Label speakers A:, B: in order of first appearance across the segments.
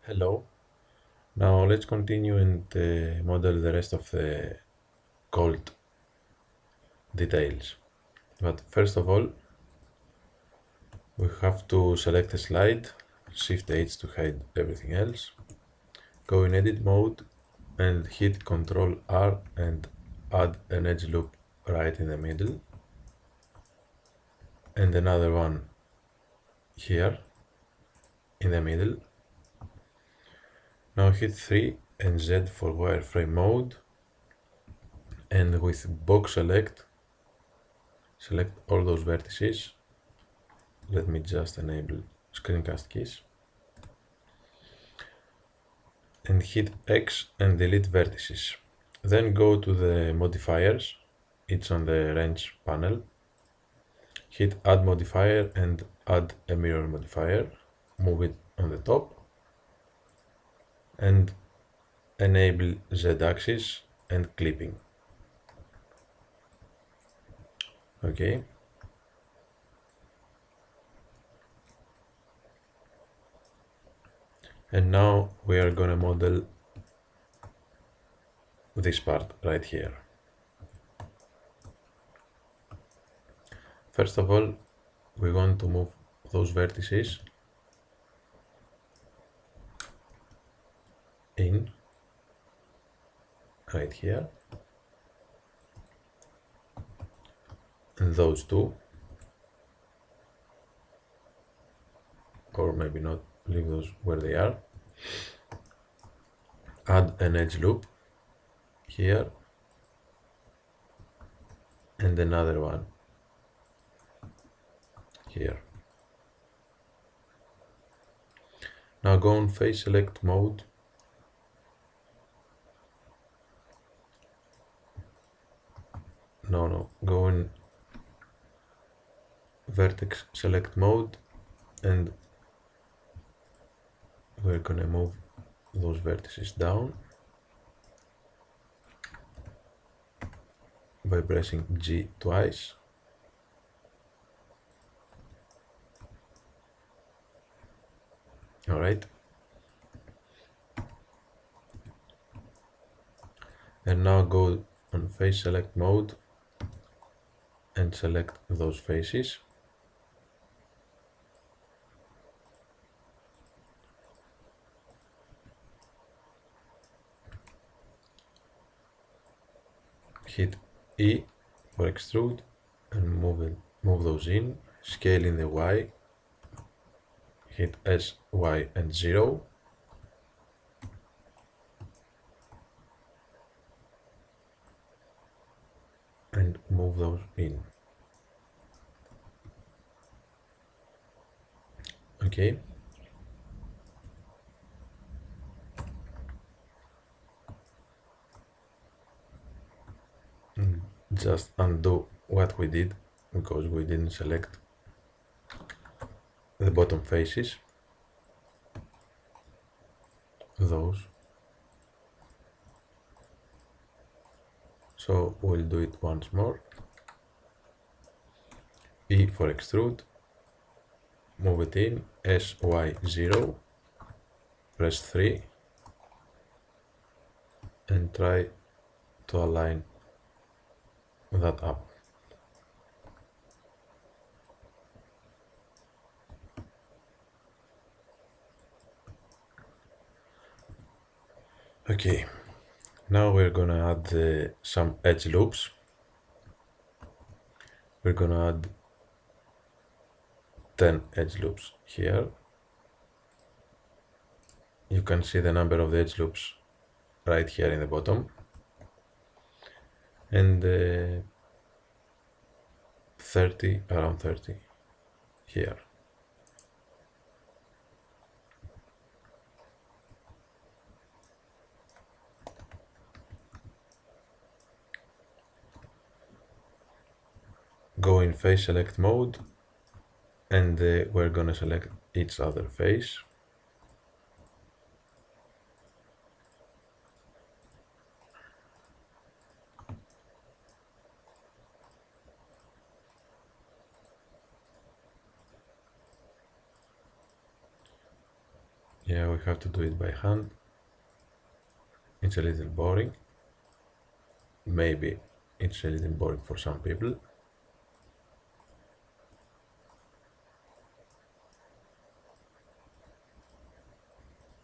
A: Hello. Now let's continue and model the rest of the Colt details. But first of all, we have to select a slide, Shift H to hide everything else, go in edit mode and hit Ctrl R and add an edge loop right in the middle and another one here in the middle. Now hit 3 and Z for wireframe mode, and with box select all those vertices. Let me just enable screencast keys and hit X and delete vertices. Then go to the modifiers, it's on the range panel. Hit add modifier and add a mirror modifier, move it on the top and enable Z axis and clipping. Okay. And now we are gonna model this part right here. First of all, we want to move those vertices in right here, and those two, or maybe not, leave those where they are. Add an edge loop here and another one here. Now go on face select mode go in vertex select mode and we're gonna move those vertices down by pressing G twice. All right. And now go on face select mode and select those faces. Hit E for extrude and move those in, scale in the Y, hit S, Y and 0. And move those in. Okay. Just undo what we did because we didn't select the bottom faces, those. So we'll do it once more. E for extrude, move it in, S, Y, 0, press 3 and try to align that up. Okay, now we're gonna add some edge loops. We're gonna add 10 edge loops here. You can see the number of the edge loops right here in the bottom. And 30, around 30 here. Go in face select mode and we're gonna select each other face. Yeah, we have to do it by hand. It's a little boring. Maybe it's a little boring for some people.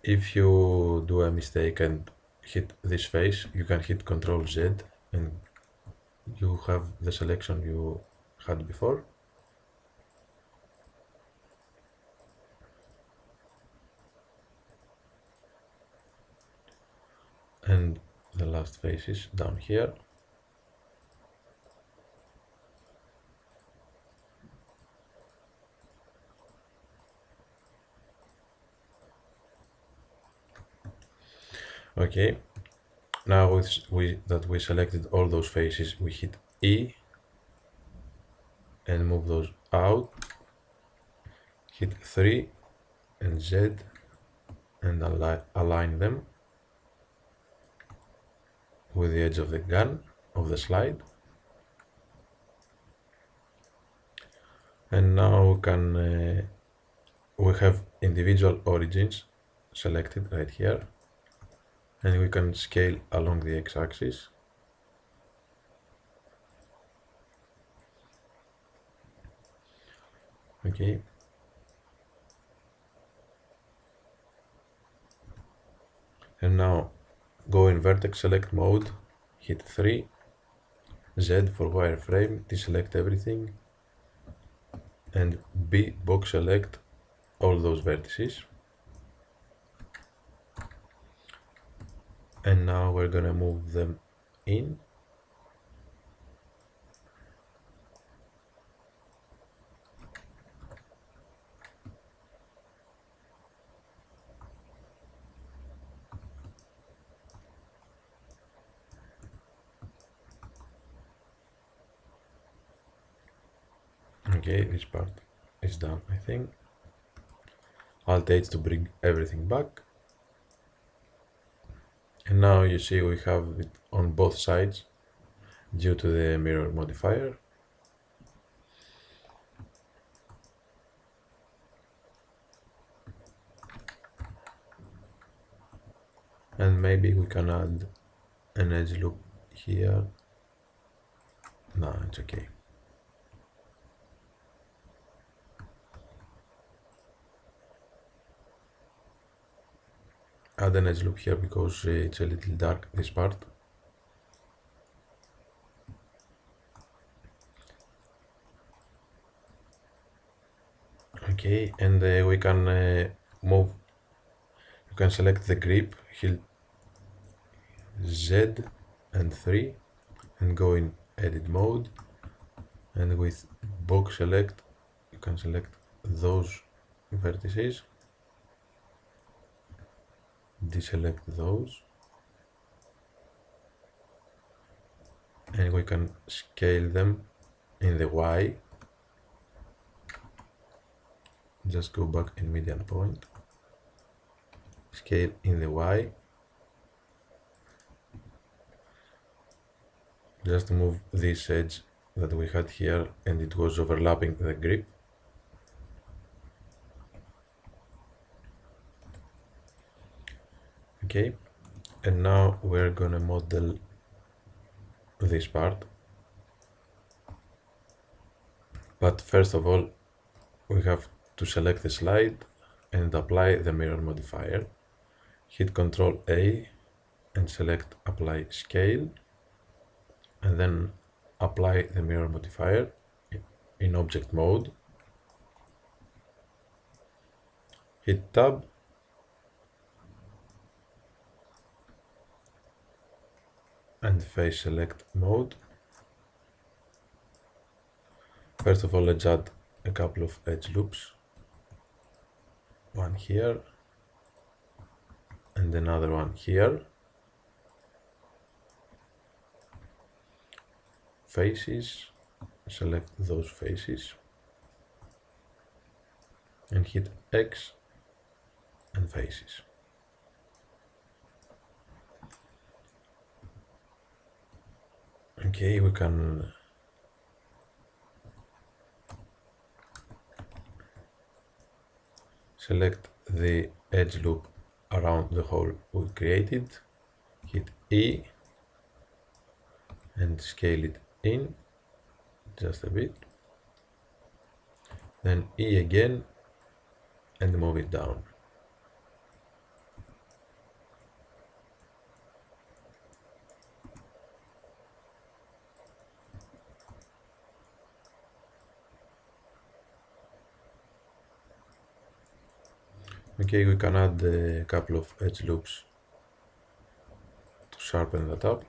A: If you do a mistake and hit this face, you can hit Ctrl Z and you have the selection you had before. And the last face is down here. Okay, now that we selected all those faces, we hit E and move those out. Hit 3 and Z and align them with the edge of the gun of the slide. And now we have individual origins selected right here, and we can scale along the x-axis. Okay. And now go in vertex select mode, hit 3, Z for wireframe, deselect everything, and B box select all those vertices. And now we're gonna move them in. Okay, this part is done, I think. Alt H to bring everything back. And now you see we have it on both sides due to the mirror modifier. And maybe we can add an edge loop here. No, it's okay. Add an edge loop here because it's a little dark, this part. Okay, and we can move, you can select the grip, hit Z and 3 and go in edit mode, and with box select you can select those vertices, deselect those, and we can scale them in the Y. Just go back in median point, scale in the Y, just move this edge that we had here and it was overlapping the grip. Okay, and now we're gonna model this part, but first of all we have to select the slide and apply the mirror modifier. Hit Ctrl A and select apply scale, and then apply the mirror modifier in object mode. Hit tab and face select mode. First of all, let's add a couple of edge loops, one here and another one here. Faces, select those faces and hit X and faces. Okay, we can select the edge loop around the hole we created, hit E and scale it in just a bit, then E again and move it down. Okay, we can add a couple of edge loops to sharpen that up.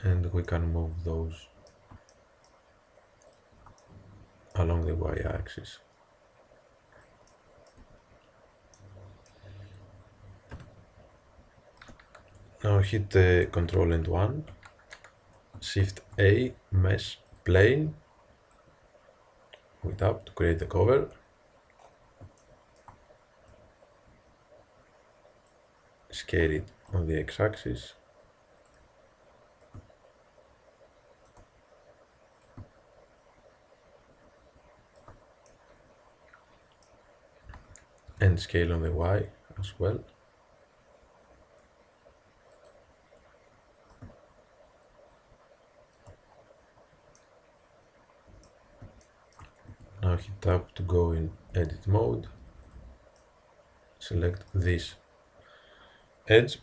A: And we can move those along the y-axis. Now hit Control and 1, Shift A, Mesh Plane, with up to create the cover. Scale it on the x-axis. And scale on the y as well. Now hit tab to go in edit mode. Select this edge.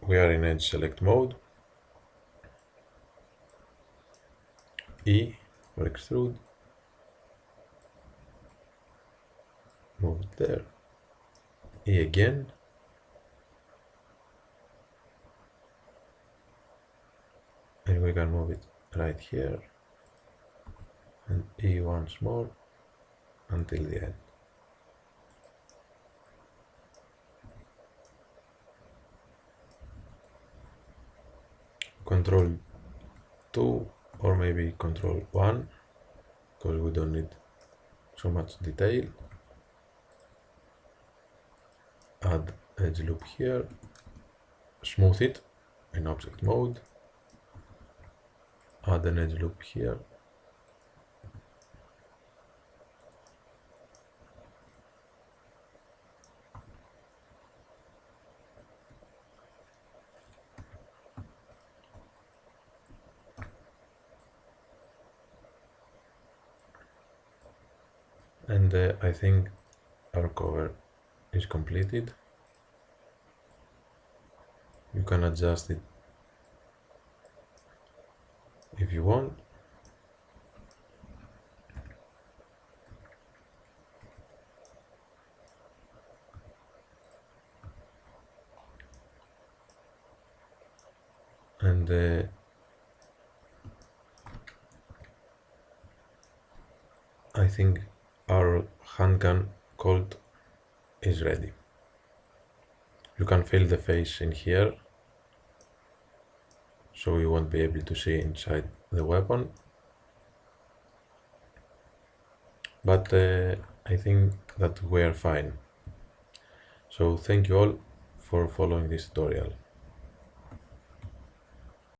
A: We are in edge select mode. E for extrude. Move it there. E again. And we can move it right here. And E once more until the end. Control 2 or maybe Control 1 because we don't need so much detail. Add edge loop here, smooth it in object mode, add an edge loop here, and I think our cover is completed. You can adjust it if you want. And I think our handgun Colt is ready. You can fill the face in here, so you won't be able to see inside the weapon. But I think that we are fine. So thank you all for following this tutorial.